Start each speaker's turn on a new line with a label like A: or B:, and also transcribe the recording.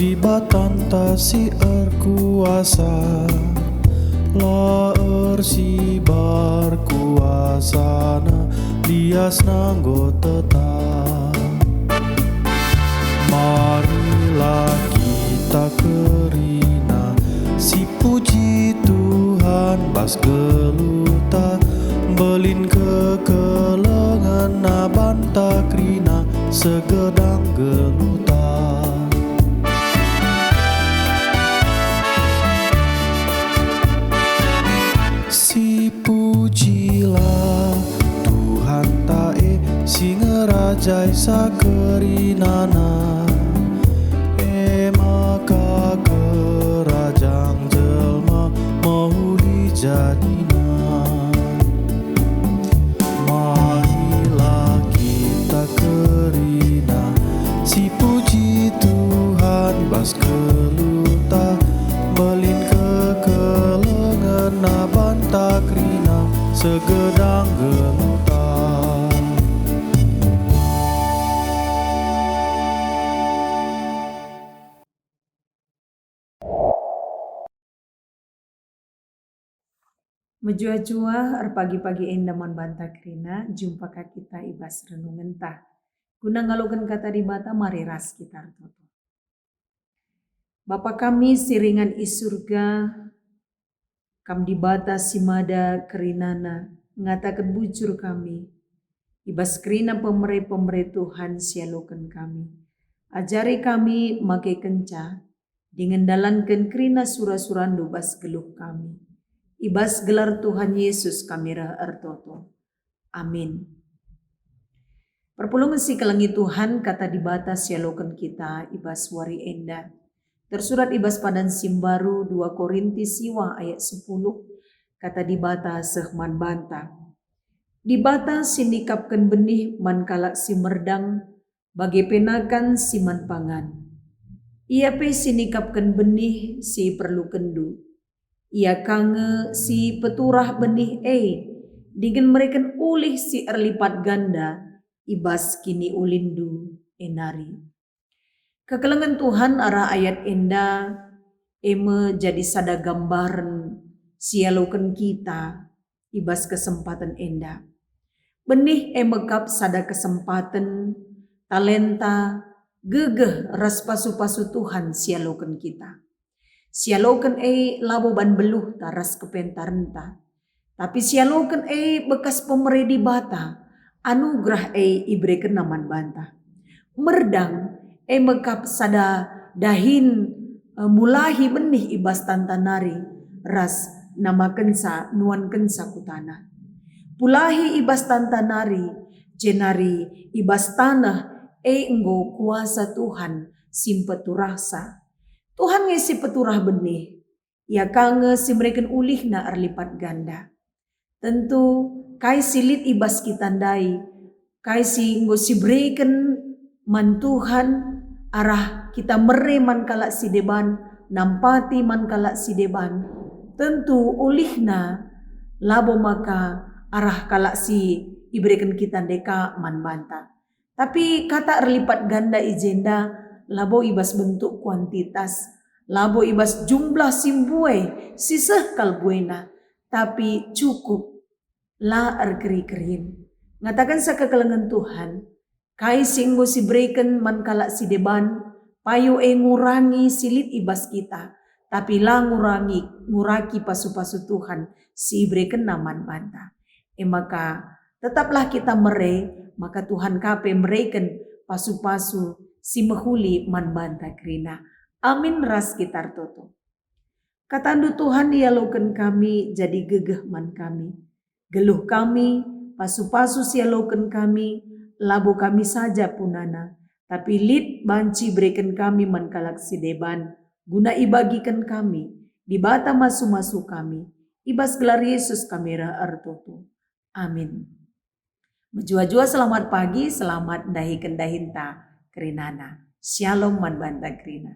A: di batanta si kuasa, la si berkuasana lias nanggo tetap. Marilah kita kerina si puji Tuhan bas geluta belin kekelengan na banta krina segedang geluta. Si pujilah Tuhan tae si ngerajai sakerinana, maka kerajaan jelma mohuli jadina. Marilah kita kerina si puji Tuhan bas keluta belin kekelengan na banta krina segedang geluta.
B: Menjua-jua pagi-pagi endaman banta krina jumpa ka kita ibas renung entah. Guna ngalogan kata di bata mari ras kita toto. Bapa kami siringan i surga, kam di bata simada kerinana ngatakan bujur kami. Ibas krina pemere Tuhan sialokan kami. Ajari kami make kenca dengan dalankan krina sura-surando bas geluh kami. Ibas gelar Tuhan Yesus kami ertoto. Amin. Perpulungan si kelengi Tuhan kata di batas sialokan kita ibas wari enda. Tersurat ibas padan simbaru 2 Korintus siwa ayat 10 kata di batas sehman banta. Di batas sinikapkan benih man kalak si merdang bagi penakan si man pangan. Ia pe sinikapkan benih si perlu kendu. Ia kange si peturah benih dengan mereka ulih si erlipat ganda ibas kini ulindu enari. Kekelengan Tuhan arah ayat enda eme jadi sada gambaran sialokan kita ibas kesempatan enda. Benih emekap sada kesempatan talenta gegeh ras pasu-pasu Tuhan sialokan kita. Sialokan labo ban beluh taras kepentarenta. Tapi sialokan bekas pemere di bata. Anugerah ibreken naman banta. Merdang mekap sada dahin mulahi benih ibas tantanari. Ras nama kensa nuan kensa kutana. Pulahi ibas tantanari. Jenari ibas tanah enggo kuasa Tuhan simpetu rasa. Tuhan ngisi peturah benih, ya kange si mereka ulih na erlipat ganda. Tentu kai silit ibas kitandai, kai si nggo si breken man Tuhan arah kita mere man kalak si deban, nampati man kalak si deban. Tentu ulih na labo maka arah kalak si ibreken kita deka man banta. Tapi kata erlipat ganda ijenda labo ibas bentuk kuantitas, labo ibas jumlah simbue, siseh kalbuena, tapi cukup la erkeri-kerin. Ngatakan sa kekelengan Tuhan, kai singgo si breken man kalak si deban, payo ngurangi silit ibas kita, tapi la nguraki pasu-pasu Tuhan, si breken naman banta. Maka tetaplah kita mere, maka Tuhan kape mereken pasu-pasu si mehuli man banta krina. Amin ras kitar toto. Katandu Tuhan dialokan kami jadi gegeh man kami. Geluh kami, pasu-pasu sialokan kami, labo kami saja punana. Tapi lit banci berikan kami man kalak si deban. Guna ibagikan kami, di bata masu-masu kami. Ibas gelar Yesus kami ertoto. Amin. Menjua-jua selamat pagi, selamat dahi kendahinta kerinana. Shalom man banta krina.